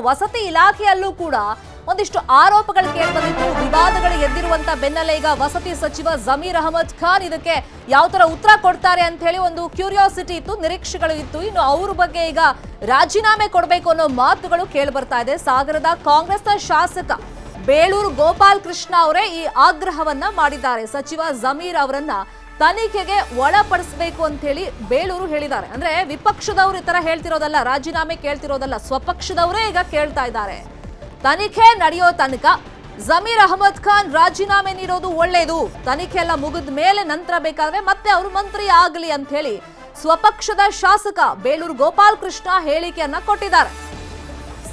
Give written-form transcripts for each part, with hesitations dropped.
ವಸತಿ ಇಲಾಖೆಯಲ್ಲೂ ಕೂಡ ಒಂದಿಷ್ಟು ಆರೋಪಗಳು ಕೇಳಿಬಂದಿತ್ತು, ವಿವಾದಗಳು ಎದ್ದಿರುವಂತ ಬೆನ್ನಲ್ಲೇ ಈಗ ವಸತಿ ಸಚಿವ ಜಮೀರ್ ಅಹಮದ್ ಖಾನ್ ಇದಕ್ಕೆ ಯಾವ ತರ ಉತ್ತರ ಕೊಡ್ತಾರೆ ಅಂತ ಹೇಳಿ ಒಂದು ಕ್ಯೂರಿಯಾಸಿಟಿ ಇತ್ತು, ನಿರೀಕ್ಷೆಗಳು ಇತ್ತು. ಇನ್ನು ಅವ್ರ ಬಗ್ಗೆ ಈಗ ರಾಜೀನಾಮೆ ಕೊಡಬೇಕು ಅನ್ನೋ ಮಾತುಗಳು ಕೇಳಿ ಬರ್ತಾ ಇದೆ. ಸಾಗರದ ಕಾಂಗ್ರೆಸ್ನ ಶಾಸಕ ಬೇಳೂರು ಗೋಪಾಲ್ ಕೃಷ್ಣ ಅವರೇ ಈ ಆಗ್ರಹವನ್ನ ಮಾಡಿದ್ದಾರೆ. ಸಚಿವ ಜಮೀರ್ ಅವರನ್ನ ತನಿಖೆಗೆ ಒಳಪಡಿಸಬೇಕು ಅಂತ ಹೇಳಿ ಬೇಳೂರು ಹೇಳಿದ್ದಾರೆ. ಅಂದ್ರೆ ವಿಪಕ್ಷದವರು ಈ ತರ ಹೇಳ್ತಿರೋದಲ್ಲ, ರಾಜೀನಾಮೆ ಕೇಳ್ತಿರೋದಲ್ಲ, ಸ್ವಪಕ್ಷದವರೇ ಈಗ ಕೇಳ್ತಾ ಇದ್ದಾರೆ. ತನಿಖೆ ನಡೆಯೋ ತನಕ ಜಮೀರ್ ಅಹಮದ್ ಖಾನ್ ರಾಜೀನಾಮೆ ನೀಡೋದು ಒಳ್ಳೆಯದು, ತನಿಖೆ ಎಲ್ಲ ಮುಗಿದ ಮೇಲೆ ನಂತರ ಬೇಕಾದ್ರೆ ಮತ್ತೆ ಅವರು ಮಂತ್ರಿ ಆಗಲಿ ಅಂತ ಹೇಳಿ ಸ್ವಪಕ್ಷದ ಶಾಸಕ ಬೇಳೂರು ಗೋಪಾಲ್ ಕೃಷ್ಣ ಹೇಳಿಕೆಯನ್ನ ಕೊಟ್ಟಿದ್ದಾರೆ.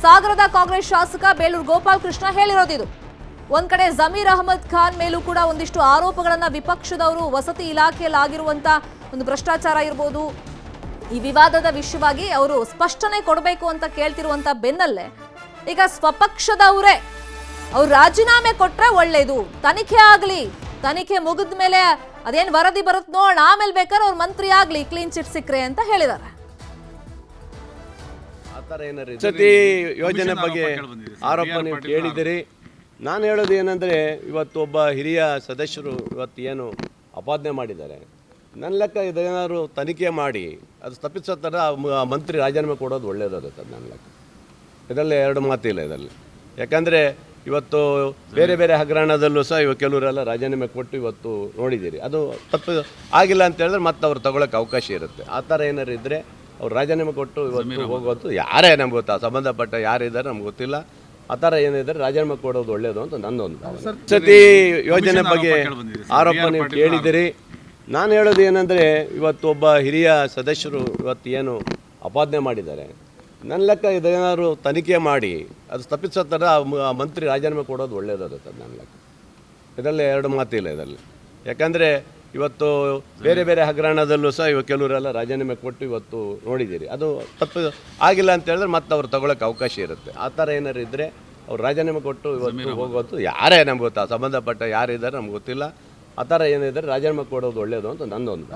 ಸಾಗರದ ಕಾಂಗ್ರೆಸ್ ಶಾಸಕ ಬೇಳೂರು ಗೋಪಾಲ್ ಕೃಷ್ಣ ಹೇಳಿರೋದಿದು. ಒಂದ್ ಕಡೆ ಜಮೀರ್ ಅಹಮದ್ ಖಾನ್ ಮೇಲೂ ಕೂಡ ಒಂದಿಷ್ಟು ಆರೋಪಗಳನ್ನ ವಿಪಕ್ಷದವರು ವಸತಿ ಇಲಾಖೆಯಲ್ಲಿ ಆಗಿರುವಂತ ಒಂದು ಭ್ರಷ್ಟಾಚಾರ ಇರ್ಬೋದು, ಈ ವಿವಾದದ ವಿಷಯವಾಗಿ ಅವರು ಸ್ಪಷ್ಟನೆ ಕೊಡಬೇಕು ಅಂತ ಕೇಳ್ತಿರುವಂತ ಬೆನ್ನಲ್ಲೇ ಈಗ ಸ್ವಪಕ್ಷದವರೇ ಅವ್ರು ರಾಜೀನಾಮೆ ಕೊಟ್ರೆ ಒಳ್ಳೇದು, ತನಿಖೆ ಆಗ್ಲಿ, ತನಿಖೆ ಮುಗಿದ ಮೇಲೆ ಅದೇನ್ ವರದಿ ಬರುತ್ತೆ ನೋಡೋಣ, ಆಮೇಲೆ ಬೇಕಾದ್ರೆ ಅವ್ರು ಮಂತ್ರಿ ಆಗ್ಲಿ, ಕ್ಲೀನ್ ಚಿಟ್ ಸಿಕ್ಕ್ರೆ ಅಂತ ಹೇಳಿದ್ದಾರೆ. ವಸತಿ ಯೋಜನೆ ಬಗ್ಗೆ ಆರೋಪ ನೀವು ಕೇಳಿದಿರಿ. ನಾನು ಹೇಳೋದು ಏನಂದರೆ, ಇವತ್ತು ಒಬ್ಬ ಹಿರಿಯ ಸದಸ್ಯರು ಇವತ್ತು ಏನು ಅಪಾದನೆ ಮಾಡಿದ್ದಾರೆ, ನನ್ನ ಲೆಕ್ಕ ಇದೇನಾದ್ರು ತನಿಖೆ ಮಾಡಿ ಅದು ತಪ್ಪಿಸೋ ಥರ ಮಂತ್ರಿ ರಾಜೀನಾಮೆ ಕೊಡೋದು ಒಳ್ಳೆಯದಾಗುತ್ತೆ ನನ್ನ ಲೆಕ್ಕ. ಇದರಲ್ಲಿ ಎರಡು ಮಾತಿಲ್ಲ ಇದರಲ್ಲಿ. ಯಾಕಂದರೆ ಇವತ್ತು ಬೇರೆ ಬೇರೆ ಹಗರಣದಲ್ಲೂ ಸಹ ಇವಾಗ ಕೆಲವರೆಲ್ಲ ರಾಜೀನಾಮೆ ಕೊಟ್ಟು ಇವತ್ತು ನೋಡಿದ್ದೀರಿ. ಅದು ತಪ್ಪು ಆಗಿಲ್ಲ ಅಂತ ಹೇಳಿದ್ರೆ ಮತ್ತೆ ಅವ್ರು ತಗೊಳ್ಳೋಕೆ ಅವಕಾಶ ಇರುತ್ತೆ. ಆ ಥರ ಏನಾರು ಇದ್ದರೆ ಅವ್ರು ರಾಜೀನಾಮೆ ಕೊಟ್ಟು ಇವತ್ತು ಹೋಗೋದು, ಯಾರೇ ನಮ್ಗೆ ಗೊತ್ತಾ, ಸಂಬಂಧಪಟ್ಟ ಯಾರಿದ್ದಾರೆ ನಮ್ಗೆ ಗೊತ್ತಿಲ್ಲ, ಆ ಥರ ಏನಿದ್ದಾರೆ ರಾಜೀನಾಮೆ ಕೊಡೋದು ಒಳ್ಳೆಯದು ಅಂತ ನನ್ನೊಂದು. ವಸತಿ ಯೋಜನೆ ಬಗ್ಗೆ ಆರೋಪ ನೀವು ಕೇಳಿದಿರಿ. ನಾನು ಹೇಳೋದು ಏನಂದರೆ, ಇವತ್ತು ಒಬ್ಬ ಹಿರಿಯ ಸದಸ್ಯರು ಇವತ್ತು ಏನು ಅಪಾದನೆ ಮಾಡಿದ್ದಾರೆ, ನನ್ನ ಲೆಕ್ಕ ಇದೇನಾದ್ರು ತನಿಖೆ ಮಾಡಿ ಅದು ತಪ್ಪಿಸೋ ಥರ ಮಂತ್ರಿ ರಾಜೀನಾಮೆ ಕೊಡೋದು ಒಳ್ಳೆಯದಾಗುತ್ತೆ ನನ್ನ ಲೆಕ್ಕ. ಇದರಲ್ಲಿ ಎರಡು ಮಾತಿಲ್ಲ ಇದರಲ್ಲಿ. ಯಾಕಂದರೆ ಇವತ್ತು ಬೇರೆ ಬೇರೆ ಹಗರಣದಲ್ಲೂ ಸಹ ಇವಾಗ ಕೆಲವರೆಲ್ಲ ರಾಜೀನಾಮೆ ಕೊಟ್ಟು ಇವತ್ತು ನೋಡಿದ್ದೀರಿ. ಅದು ತಪ್ಪು ಆಗಿಲ್ಲ ಅಂತ ಹೇಳಿದ್ರೆ ಮತ್ತೆ ಅವ್ರು ತಗೊಳ್ಳೋಕೆ ಅವಕಾಶ ಇರುತ್ತೆ. ಆ ಥರ ಏನಾರು ಇದ್ದರೆ ಅವ್ರು ರಾಜೀನಾಮೆ ಕೊಟ್ಟು ಇವತ್ತು ಹೋಗೋದು, ಯಾರೇ ನಮ್ಗೆ ಗೊತ್ತಾ, ಸಂಬಂಧಪಟ್ಟ ಯಾರಿದ್ದಾರೆ ನಮ್ಗೆ ಗೊತ್ತಿಲ್ಲ, ಆ ಥರ ಏನಿದ್ದಾರೆ ರಾಜೀನಾಮೆ ಕೊಡೋದು ಒಳ್ಳೆಯದು ಅಂತ ನನ್ನೊಂದು.